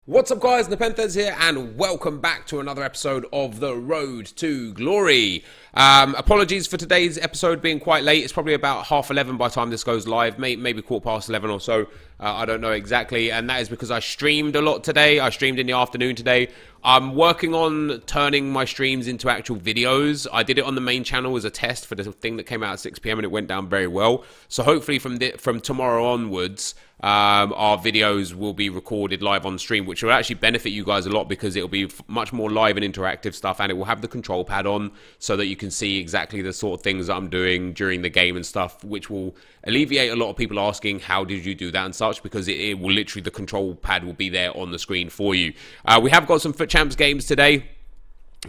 What's up guys, NepentheZ here and welcome back to another episode of The Road to Glory. Apologies for today's episode being quite late. It's probably about 11:30 by the time this goes live, maybe 11:15 or so. I don't know exactly, and that is because I streamed a lot today. I streamed in the afternoon today. I'm working on turning my streams into actual videos. I did it on the main channel as a test for the thing that came out at 6 PM and it went down very well. So hopefully from tomorrow onwards, our videos will be recorded live on stream, which will actually benefit you guys a lot because it'll be much more live and interactive stuff, and it will have the control pad on so that you can see exactly the sort of things that I'm doing during the game and stuff, which will alleviate a lot of people asking how did you do that and such, because it will literally, the control pad will be there on the screen for you. We have got some Foot Champs games today.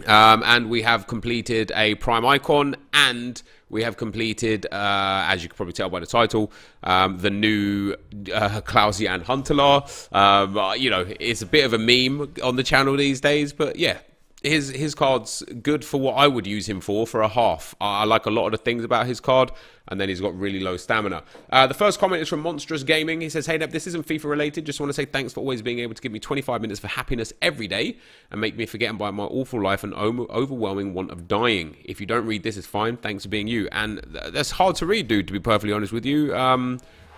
And we have completed a Prime Icon, and we have completed, as you can probably tell by the title, the new Klausi and Huntelaar. You know, it's a bit of a meme on the channel these days, but yeah, his card's good for what I would use him for a half. I like a lot of the things about his card, and then he's got really low stamina. The first comment is from Monstrous Gaming. He says, "Hey Nep, this isn't FIFA related. Just want to say thanks for always being able to give me 25 minutes for happiness every day and make me forget about my awful life and overwhelming want of dying. If you don't read this, it's fine. Thanks for being you." And that's hard to read, dude, to be perfectly honest with you.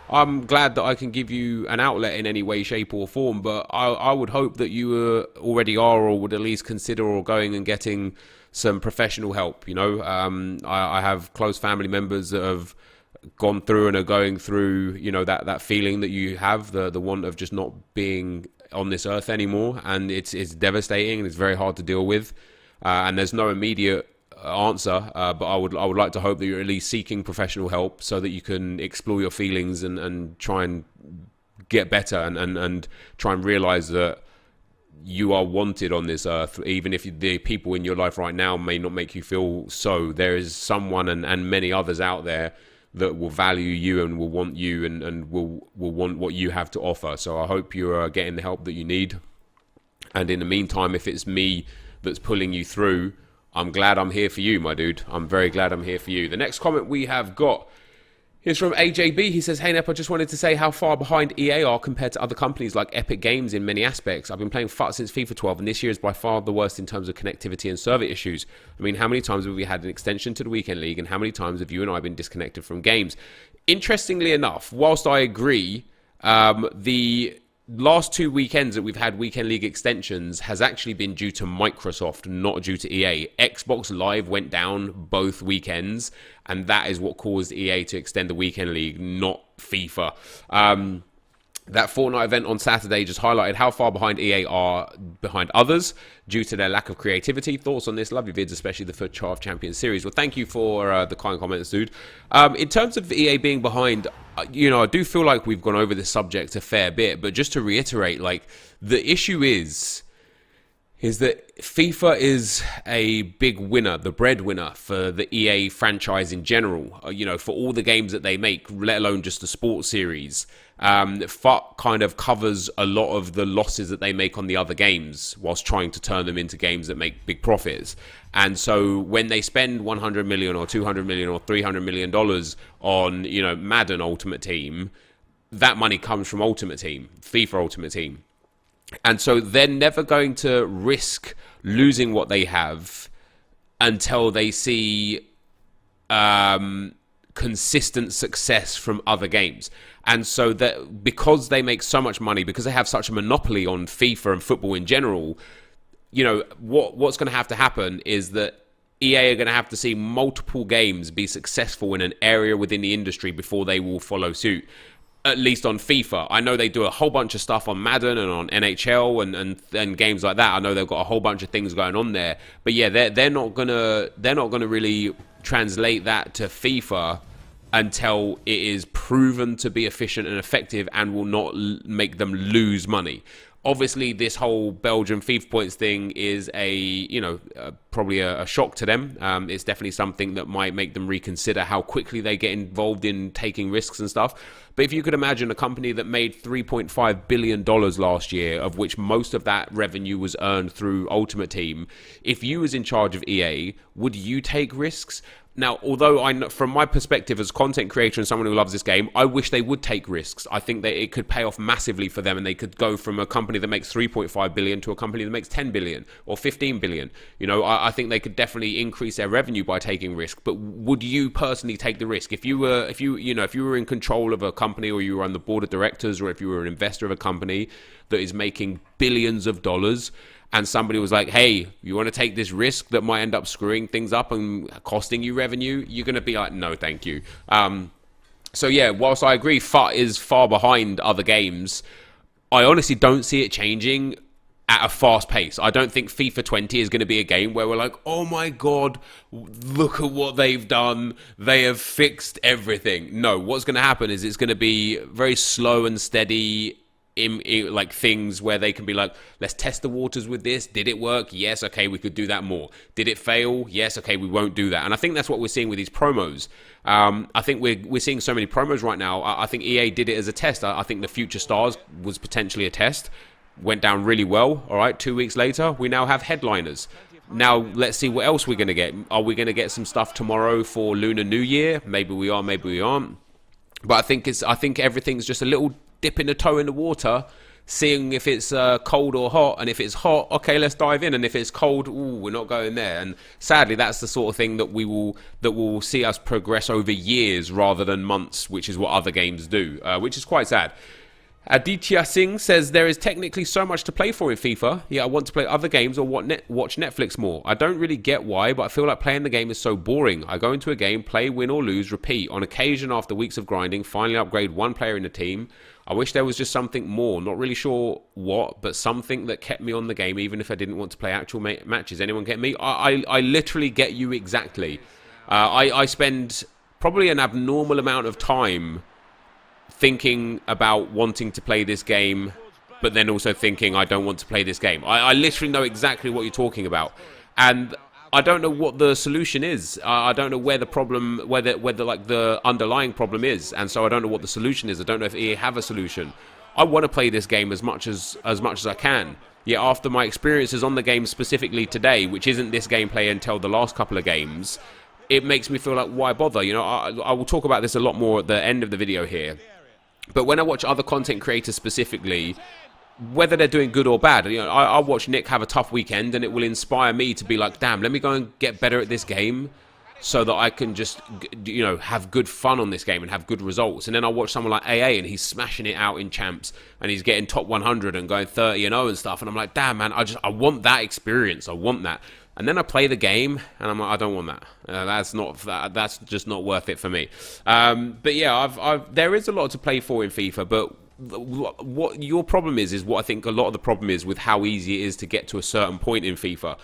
I'm glad that I can give you an outlet in any way, shape or form, but I would hope that you already are, or would at least consider or going and getting some professional help. You know, I have close family members that have gone through and are going through, you know, that feeling that you have, the want of just not being on this earth anymore, and it's devastating and it's very hard to deal with, and there's no immediate answer, but I would like to hope that you're at least seeking professional help so that you can explore your feelings and try and get better and try and realize that you are wanted on this earth, even if the people in your life right now may not make you feel so. There is someone and many others out there that will value you and will want you and will want what you have to offer. So I hope you're getting the help that you need, and in the meantime, if it's me that's pulling you through, I'm glad I'm here for you, my dude. I'm very glad I'm here for you. The next comment we have got is from AJB. He says, "Hey Nep, I just wanted to say how far behind EA are compared to other companies like Epic Games in many aspects. I've been playing FUT since FIFA 12, and this year is by far the worst in terms of connectivity and server issues. I mean, how many times have we had an extension to the Weekend League, and how many times have you and I been disconnected from games?" Interestingly enough, whilst I agree, the last 2 weekends that we've had Weekend League extensions has actually been due to Microsoft, not due to EA. Xbox Live went down both weekends, and that is what caused EA to extend the Weekend League, not FIFA. That Fortnite event on Saturday just highlighted how far behind EA are behind others due to their lack of creativity. Thoughts on this? Lovely vids, especially the FUT Champions series. Well, thank you for the kind comments, dude. In terms of EA being behind, you know, I do feel like we've gone over this subject a fair bit, but just to reiterate, like, the issue is that FIFA is a big winner, the breadwinner for the EA franchise in general, you know, for all the games that they make, let alone just the sports series. FUT kind of covers a lot of the losses that they make on the other games whilst trying to turn them into games that make big profits. And so when they spend 100 million or 200 million or 300 million dollars on, you know, Madden Ultimate Team, that money comes from Ultimate Team, FIFA Ultimate Team. And so they're never going to risk losing what they have until they see consistent success from other games. And so that because they make so much money, because they have such a monopoly on FIFA and football in general, you know, what's going to have to happen is that EA are going to have to see multiple games be successful in an area within the industry before they will follow suit. At least on FIFA. I know they do a whole bunch of stuff on Madden and on NHL and games like that. I know they've got a whole bunch of things going on there. But yeah, they're not gonna really translate that to FIFA until it is proven to be efficient and effective and will not make them lose money. Obviously, this whole Belgian FIFA points thing is a probably a shock to them. It's definitely something that might make them reconsider how quickly they get involved in taking risks and stuff. But if you could imagine a company that made $3.5 billion last year, of which most of that revenue was earned through Ultimate Team, if you was in charge of EA, would you take risks? Now, although from my perspective as content creator and someone who loves this game, I wish they would take risks. I think that it could pay off massively for them, and they could go from a company that makes 3.5 billion to a company that makes 10 billion or 15 billion. You know, I think they could definitely increase their revenue by taking risk. But would you personally take the risk if you were in control of a company, or you were on the board of directors, or if you were an investor of a company that is making billions of dollars? And somebody was like, hey, you want to take this risk that might end up screwing things up and costing you revenue? You're going to be like, no, thank you. So yeah, whilst I agree FUT is far behind other games, I honestly don't see it changing at a fast pace. I don't think FIFA 20 is going to be a game where we're like, oh my God, look at what they've done. They have fixed everything. No, what's going to happen is it's going to be very slow and steady in like things where they can be like, let's test the waters with this. Did it work? Yes. Okay, we could do that more. Did it fail? Yes. Okay, we won't do that. And I think that's what we're seeing with these promos. I think we're seeing so many promos right now. I think EA did it as a test. I think the Future Stars was potentially a test. Went down really well. All right, 2 weeks later, we now have headliners. Now, let's see what else we're going to get. Are we going to get some stuff tomorrow for Lunar New Year? Maybe we are, maybe we aren't. But I think everything's just a little dipping a toe in the water, seeing if it's cold or hot. And if it's hot, okay, let's dive in. And if it's cold, ooh, we're not going there. And sadly, that's the sort of thing that will see us progress over years rather than months, which is what other games do, which is quite sad. Aditya Singh says, there is technically so much to play for in FIFA, yet I want to play other games or watch Netflix more. I don't really get why, but I feel like playing the game is so boring. I go into a game, play, win or lose, repeat. On occasion, after weeks of grinding, finally upgrade one player in the team. I wish there was just something more. Not really sure what, but something that kept me on the game, even if I didn't want to play actual matches. Anyone get me? I literally get you exactly. I spend probably an abnormal amount of time thinking about wanting to play this game, but then also thinking I don't want to play this game. I literally know exactly what you're talking about, and I don't know what the solution is. I don't know where the problem, whether like the underlying problem is, and so I don't know what the solution is. I don't know if EA have a solution. I want to play this game as much as I can. Yet after my experiences on the game specifically today, which isn't this gameplay until the last couple of games, it makes me feel like, why bother? You know, I will talk about this a lot more at the end of the video here. But when I watch other content creators specifically, whether they're doing good or bad, you know, I watch Nick have a tough weekend, and it will inspire me to be like, damn, let me go and get better at this game so that I can just, you know, have good fun on this game and have good results. And then I watch someone like AA, and he's smashing it out in champs, and he's getting top 100 and going 30-0 and stuff. And I'm like, damn, man, I want that experience. I want that. And then I play the game, and I'm like, I don't want that. That's just not worth it for me. But yeah, there is a lot to play for in FIFA. But what your problem is what I think a lot of the problem is with how easy it is to get to a certain point in FIFA.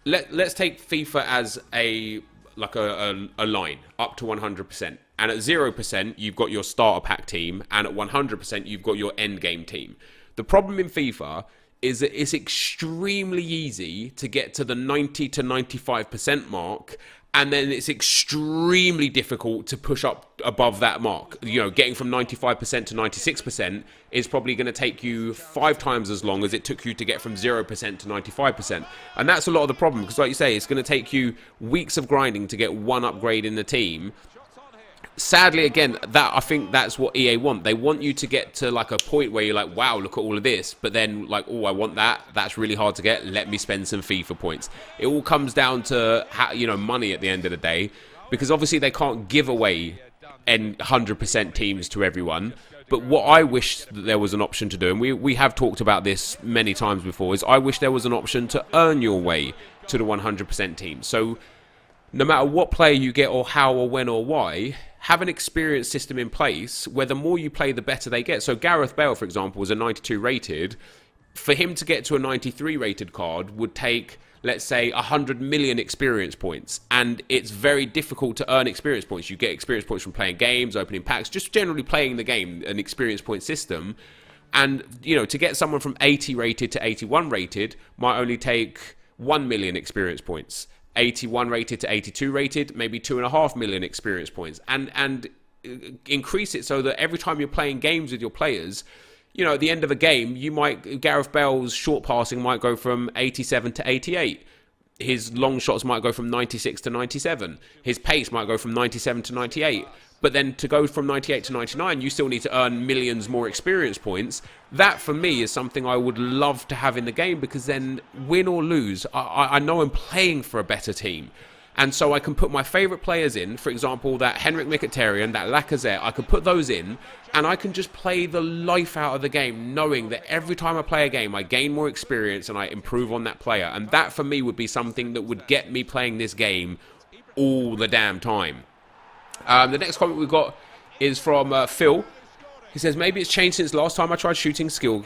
Let's take FIFA as a line up to 100%, and at 0% you've got your starter pack team, and at 100% you've got your end game team. The problem in FIFA is that it's extremely easy to get to the 90 to 95% mark, and then it's extremely difficult to push up above that mark. You know, getting from 95% to 96% is probably going to take you 5 times as long as it took you to get from 0% to 95%. And that's a lot of the problem, because like you say, it's going to take you weeks of grinding to get one upgrade in the team. Sadly, again, I think that's what EA want. They want you to get to like a point where you're like, wow, look at all of this. But then like, oh, I want that. That's really hard to get. Let me spend some FIFA points. It all comes down to, money at the end of the day. Because obviously they can't give away 100% teams to everyone. But what I wish that there was an option to do, and we have talked about this many times before, is I wish there was an option to earn your way to the 100% team. So no matter what player you get, or how or when or why, have an experience system in place where the more you play, the better they get. So Gareth Bale, for example, was a 92 rated. For him to get to a 93 rated card would take, let's say, 100 million experience points. And it's very difficult to earn experience points. You get experience points from playing games, opening packs, just generally playing the game, an experience point system. And, you know, to get someone from 80 rated to 81 rated might only take, 1 million experience points. 81 rated to 82 rated, maybe 2.5 million experience points, and increase it so that every time you're playing games with your players, at the end of a game, Gareth Bale's short passing might go from 87 to 88. His long shots might go from 96 to 97. His pace might go from 97 to 98. But then to go from 98 to 99, you still need to earn millions more experience points. That, for me, is something I would love to have in the game, because then, win or lose, I know I'm playing for a better team. And so I can put my favourite players in, for example, that Henrik Mkhitaryan, that Lacazette, I could put those in, and I can just play the life out of the game, knowing that every time I play a game, I gain more experience and I improve on that player. And that, for me, would be something that would get me playing this game all the damn time. The next comment we've got is from Phil. He says, maybe it's changed since last time I tried shooting skill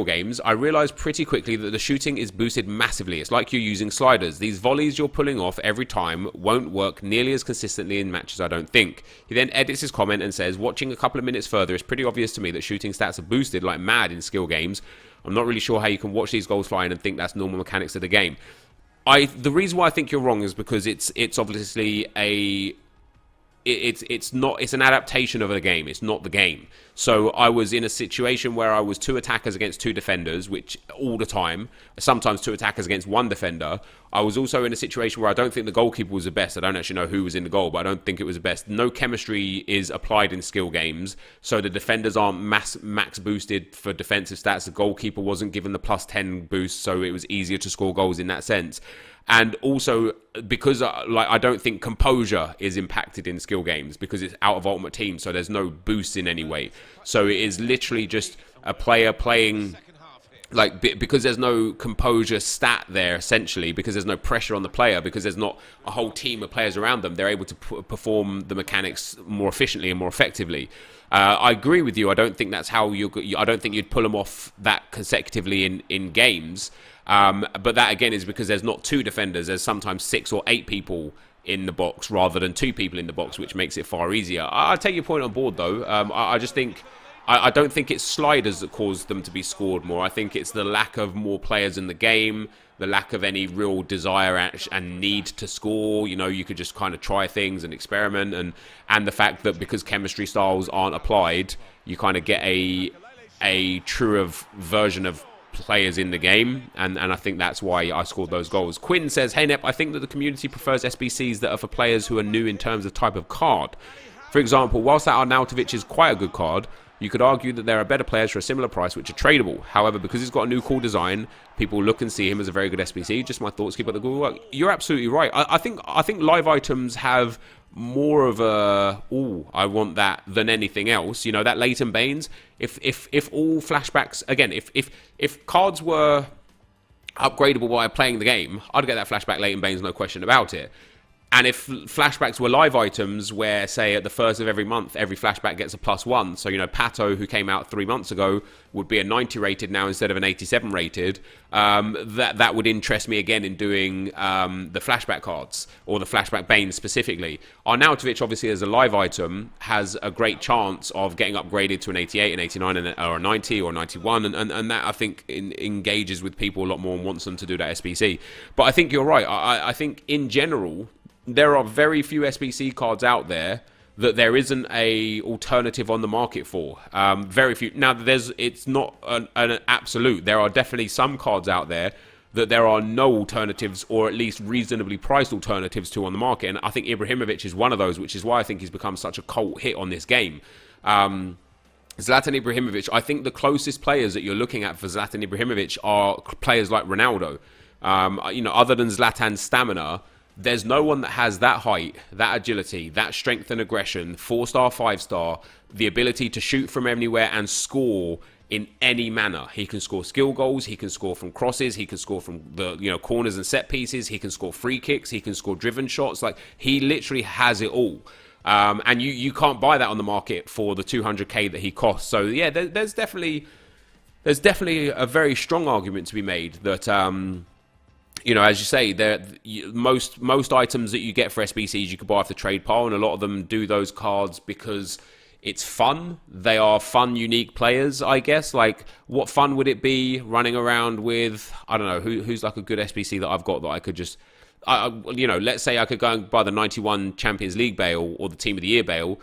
games. I realised pretty quickly that the shooting is boosted massively. It's like you're using sliders. These volleys you're pulling off every time won't work nearly as consistently in matches, I don't think. He then edits his comment and says, watching a couple of minutes further, it's pretty obvious to me that shooting stats are boosted like mad in skill games. I'm not really sure how you can watch these goals flying and think that's normal mechanics of the game. The reason why I think you're wrong is because it's obviously it's an adaptation of the game. It's not the game. So I was in a situation where I was 2 attackers against 2 defenders, which all the time, sometimes 2 attackers against 1 defender. I was also in a situation where I don't think the goalkeeper was the best. I don't actually know who was in the goal, but I don't think it was the best. No chemistry is applied in skill games, so the defenders aren't max boosted for defensive stats. The goalkeeper wasn't given the +10 boost, so it was easier to score goals in that sense. And also, because I don't think composure is impacted in skill games, because it's out of Ultimate Team, so there's no boost in any way. So it is literally just a player playing, because there's no composure stat there, essentially, because there's no pressure on the player, because there's not a whole team of players around them, they're able to perform the mechanics more efficiently and more effectively. I agree with you. I don't think that's how I don't think you'd pull them off that consecutively in games. But that, again, is because there's not 2 defenders. There's sometimes 6 or 8 people in the box rather than 2 people in the box, which makes it far easier. I take your point on board, though. I just think I don't think it's sliders that cause them to be scored more. I think it's the lack of more players in the game, the lack of any real desire and need to score. You could just kind of try things and experiment, and the fact that because chemistry styles aren't applied, you kind of get a truer version of players in the game, and I think that's why I scored those goals. Quinn says, hey Nep, I think that the community prefers SBCs that are for players who are new in terms of type of card. For example, whilst that Arnautovic is quite a good card, you could argue that there are better players for a similar price which are tradable. However, because he's got a new cool design, people look and see him as a very good SBC. Just my thoughts. Keep up the good work. You're absolutely right. I think live items have more of a I want that than anything else. That Leighton Baines. If all flashbacks again, if cards were upgradable by playing the game, I'd get that flashback Leighton Baines, no question about it. And if flashbacks were live items where, say, at the first of every month, every flashback gets a +1. So, Pato, who came out 3 months ago, would be a 90 rated now instead of an 87 rated. That would interest me again in doing the flashback cards, or the flashback Banes specifically. Arnautovic, obviously, as a live item, has a great chance of getting upgraded to an 88, an 89, or a 90, or a 91. And that, I think, engages with people a lot more and wants them to do that SBC. But I think you're right. I think, in general, there are very few SBC cards out there that there isn't a alternative on the market for. Very few. Now, it's not an absolute. There are definitely some cards out there that there are no alternatives, or at least reasonably priced alternatives to on the market. And I think Ibrahimovic is one of those, which is why I think he's become such a cult hit on this game. Zlatan Ibrahimovic, I think the closest players that you're looking at for Zlatan Ibrahimovic are players like Ronaldo. Other than Zlatan's stamina, there's no one that has that height, that agility, that strength and aggression, 4-star, 5-star, the ability to shoot from anywhere and score in any manner. He can score skill goals, he can score from crosses, he can score from the corners and set pieces, he can score free kicks, he can score driven shots. Like, he literally has it all. And you can't buy that on the market for the 200k that he costs. So yeah, there's definitely a very strong argument to be made that as you say, most items that you get for SBCs you could buy off the trade pile, and a lot of them do those cards because It's fun. They are fun, unique players, I guess. Like, what fun would it be running around with, I don't know, who's like a good SBC that I've got that I could just, let's say I could go and buy the 91 Champions League Bale or the Team of the Year Bale.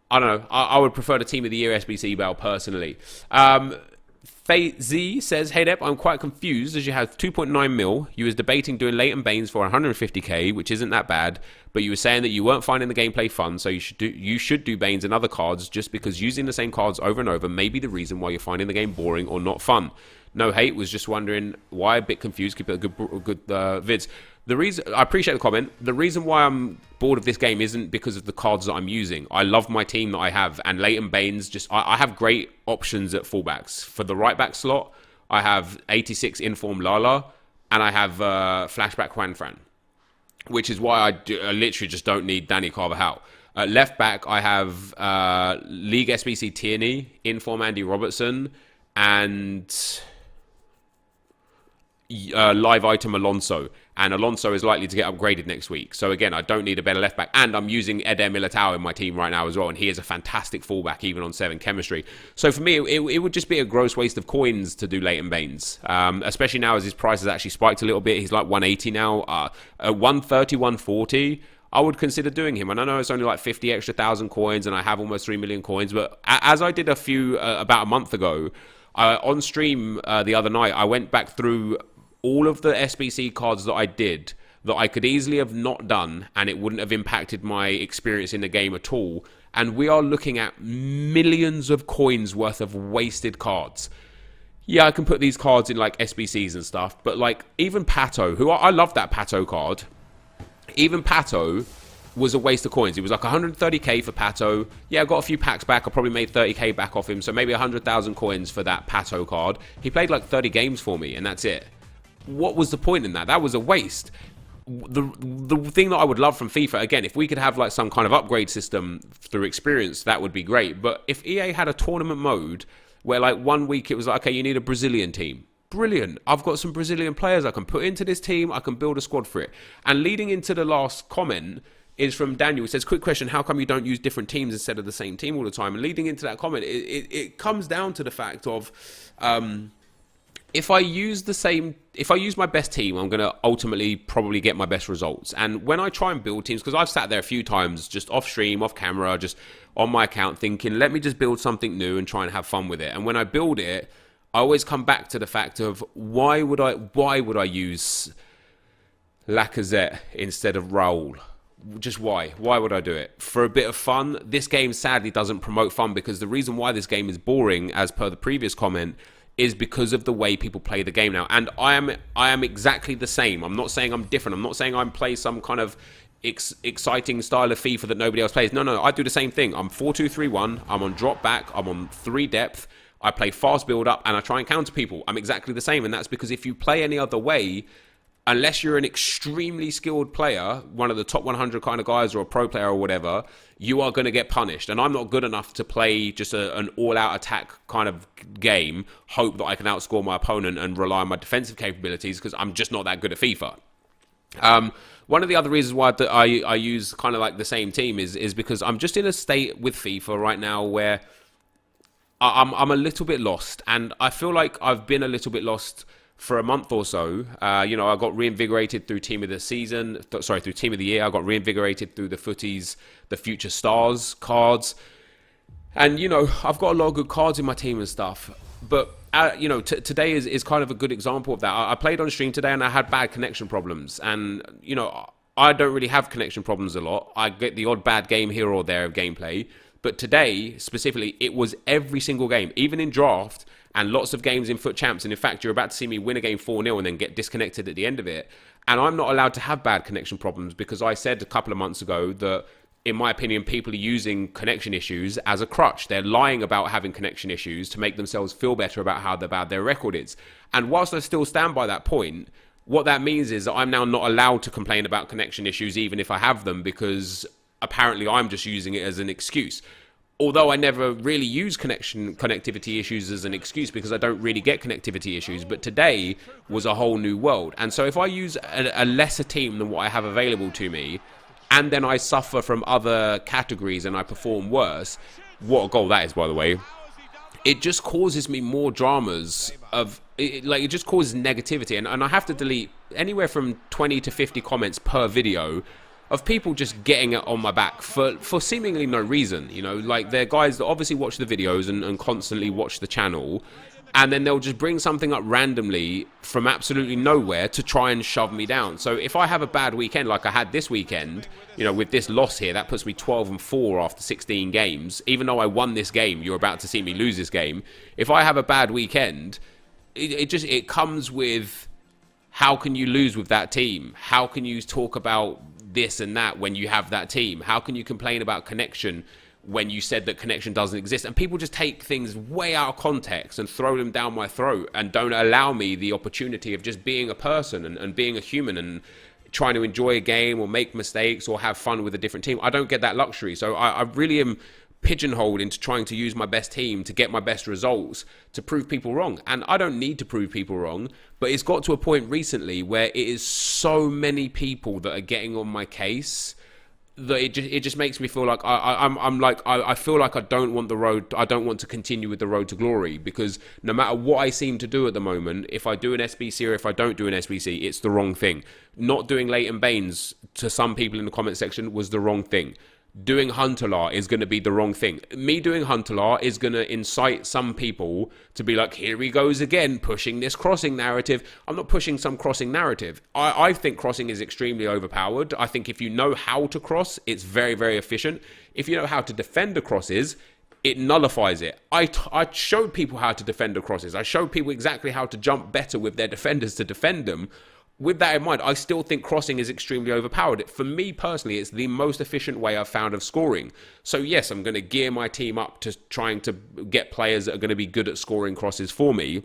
I don't know. I would prefer the Team of the Year SBC Bale personally. FLASHBACK says, hey Nep, I'm quite confused as you have 2.9 mil. You was debating doing Leighton Baines for 150k, which isn't that bad, but you were saying that you weren't finding the gameplay fun, so you should do Baines and other cards just because using the same cards over and over may be the reason why you're finding the game boring or not fun. No hate, was just wondering why. A bit confused. Keep it a good vids. The reason, I appreciate the comment. The reason why I'm bored of this game isn't because of the cards that I'm using. I love my team that I have, and Leighton Baines I have great options at fullbacks. For the right back slot, I have 86 inform Lala, and I have flashback Juan Fran, which is why I literally just don't need Danny Carvajal. At left back, I have League SBC Tierney, inform Andy Robertson, and live item Alonso, and Alonso is likely to get upgraded next week. So again, I don't need a better left back, and I'm using Eder Militao in my team right now as well, and he is a fantastic fullback even on 7 chemistry. So for me, it would just be a gross waste of coins to do Leighton Baines, especially now as his price has actually spiked a little bit. He's like 180 now, at 130, 140. I would consider doing him, and I know it's only like 50 extra thousand coins, and I have almost 3 million coins. But as I did a few about a month ago on stream the other night, I went back through all of the SBC cards that I did that I could easily have not done, and it wouldn't have impacted my experience in the game at all. And we are looking at millions of coins worth of wasted cards. Yeah, I can put these cards in like SBCs and stuff, but like even Pato, who I love that Pato card. Even Pato was a waste of coins. It was like 130k for Pato. Yeah, I got a few packs back. I probably made 30k back off him, so maybe 100,000 coins for that Pato card. He played like 30 games for me, and that's it. What was the point in that? That was a waste. The thing that I would love from FIFA, again, if we could have like some kind of upgrade system through experience, that would be great. But if EA had a tournament mode where like 1 week it was like, okay, you need a Brazilian team. Brilliant. I've got some Brazilian players I can put into this team. I can build a squad for it. And leading into the last comment is from Daniel. It says, quick question, how come you don't use different teams instead of the same team all the time? And leading into that comment, it comes down to the fact of if I use my best team, I'm going to ultimately probably get my best results. And when I try and build teams, because I've sat there a few times just off stream, off camera, just on my account thinking, let me just build something new and try and have fun with it. And when I build it, I always come back to the fact of why would I use Lacazette instead of Raul? Just why? Why would I do it? For a bit of fun? This game sadly doesn't promote fun, because the reason why this game is boring, as per the previous comment, is because of the way people play the game now. And I am exactly the same. I'm not saying I'm different. I'm not saying I play some kind of exciting style of FIFA that nobody else plays. No, I do the same thing. I'm 4-2-3-1. I'm on drop back. I'm on 3 depth. I play fast build up, and I try and counter people. I'm exactly the same, and that's because if you play any other way, unless you're an extremely skilled player, one of the top 100 kind of guys, or a pro player or whatever, you are going to get punished. And I'm not good enough to play just an all-out attack kind of game, hope that I can outscore my opponent and rely on my defensive capabilities, because I'm just not that good at FIFA. One of the other reasons why I use kind of like the same team is because I'm just in a state with FIFA right now where I'm a little bit lost, and I feel like I've been a little bit lost for a month or so. I got reinvigorated through Team of the Season, through Team of the Year. I got reinvigorated through the Footies, the Future Stars cards, and I've got a lot of good cards in my team and stuff. But today is kind of a good example of that. I played on stream today and I had bad connection problems, and I don't really have connection problems a lot. I get the odd bad game here or there of gameplay. But today, specifically, it was every single game, even in draft, and lots of games in Foot Champs. And in fact, you're about to see me win a game 4-0 and then get disconnected at the end of it. And I'm not allowed to have bad connection problems, because I said a couple of months ago that, in my opinion, people are using connection issues as a crutch. They're lying about having connection issues to make themselves feel better about how bad their record is. And whilst I still stand by that point, what that means is that I'm now not allowed to complain about connection issues, even if I have them, because apparently I'm just using it as an excuse. Although I never really use connectivity issues as an excuse, because I don't really get connectivity issues. But today was a whole new world. And so if I use a lesser team than what I have available to me, and then I suffer from other categories and I perform worse, What a goal that is, by the way. It just causes me more dramas of it just causes negativity, and I have to delete anywhere from 20 to 50 comments per video of people just getting it on my back for seemingly no reason. You know, like they're guys that obviously watch the videos and constantly watch the channel, and then they'll just bring something up randomly from absolutely nowhere to try and shove me down. So if I have a bad weekend like I had this weekend, you know, with this loss here, that puts me 12-4 after 16 games. Even though I won this game, you're about to see me lose this game. If I have a bad weekend, it comes with, how can you lose with that team? How can you talk about this and that when you have that team? How can you complain about connection when you said that connection doesn't exist? And people just take things way out of context and throw them down my throat and don't allow me the opportunity of just being a person and being a human and trying to enjoy a game or make mistakes or have fun with a different team. I don't get that luxury. So I really am pigeonholed into trying to use my best team to get my best results to prove people wrong. And I don't need to prove people wrong, but it's got to a point recently where it is so many people that are getting on my case that it just makes me feel like I feel like I don't want to continue with the road to glory, because no matter what I seem to do at the moment, if I do an SBC or if I don't do an SBC, it's the wrong thing. Not doing Leighton Baines to some people in the comment section was the wrong thing. Doing Huntelaar is going to be the wrong thing. Me doing Huntelaar is going to incite some people to be like, here he goes again, pushing this crossing narrative. I'm not pushing some crossing narrative. I think crossing is extremely overpowered. I think if you know how to cross, it's very, very efficient. If you know how to defend the crosses, it nullifies it. I showed people how to defend the crosses. I showed people exactly how to jump better with their defenders to defend them. With that in mind, I still think crossing is extremely overpowered. For me personally, it's the most efficient way I've found of scoring. So yes, I'm going to gear my team up to trying to get players that are going to be good at scoring crosses for me.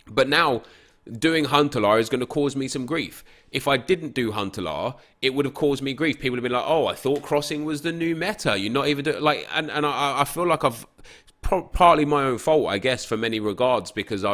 But now, doing Huntelaar is going to cause me some grief. If I didn't do Huntelaar, it would have caused me grief. People would have been like, oh, I thought crossing was the new meta. You're not even doing, like, and I feel like I've partly my own fault, I guess, for many regards, because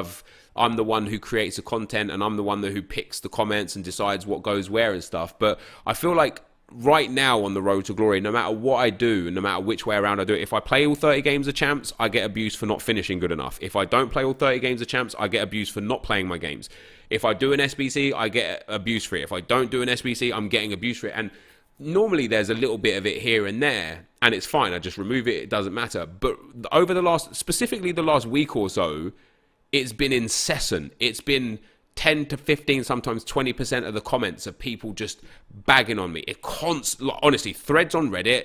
I'm the one who creates the content and I'm the one who picks the comments and decides what goes where and stuff. But I feel like right now on the road to glory, no matter what I do, no matter which way around I do it, if I play all 30 games of champs, I get abused for not finishing good enough. If I don't play all 30 games of champs, I get abused for not playing my games. If I do an SBC, I get abused for it. If I don't do an SBC, I'm getting abused for it. And normally there's a little bit of it here and there, and it's fine. I just remove it. It doesn't matter. But over specifically the last week or so, it's been incessant. It's been 10 to 15, sometimes 20% of the comments of people just bagging on me. Honestly, threads on Reddit,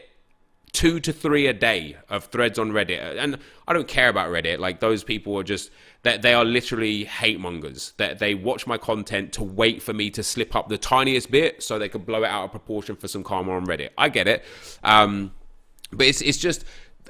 2 to 3 a day of threads on Reddit. And I don't care about Reddit. Like, those people are just, they are literally hate mongers. They watch my content to wait for me to slip up the tiniest bit so they could blow it out of proportion for some karma on Reddit. I get it. But it's just,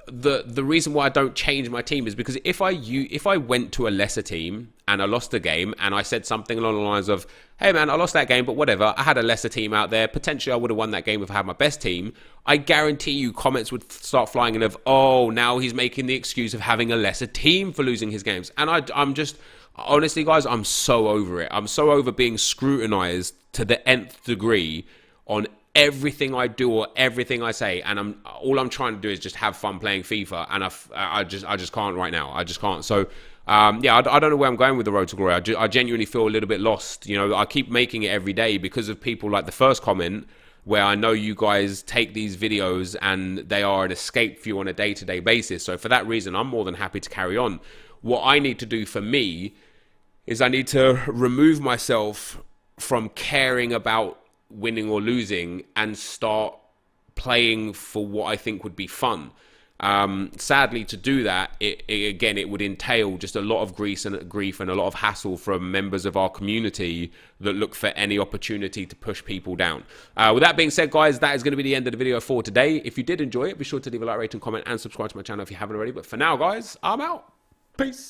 the reason why I don't change my team is because if I went to a lesser team and I lost the game and I said something along the lines of, hey man, I lost that game, but whatever, I had a lesser team out there, potentially I would have won that game if I had my best team, I guarantee you comments would start flying in of, oh, now he's making the excuse of having a lesser team for losing his games. And I'm just, honestly guys, I'm so over it. I'm so over being scrutinized to the nth degree on everything I do or everything I say, and all I'm trying to do is just have fun playing FIFA, and I just can't right now. I just can't. So yeah, I don't know where I'm going with the road to glory. I genuinely feel a little bit lost. You know, I keep making it every day because of people like the first comment, where I know you guys take these videos and they are an escape for you on a day-to-day basis. So for that reason, I'm more than happy to carry on. What I need to do for me is I need to remove myself from caring about winning or losing and start playing for what I think would be fun. Sadly, to do that, it would entail just a lot of grief and a lot of hassle from members of our community that look for any opportunity to push people down. With that being said, guys, that is going to be the end of the video for today. If you did enjoy it, be sure to leave a like, rate, and comment, and subscribe to my channel if you haven't already. But for now, guys, I'm out. Peace.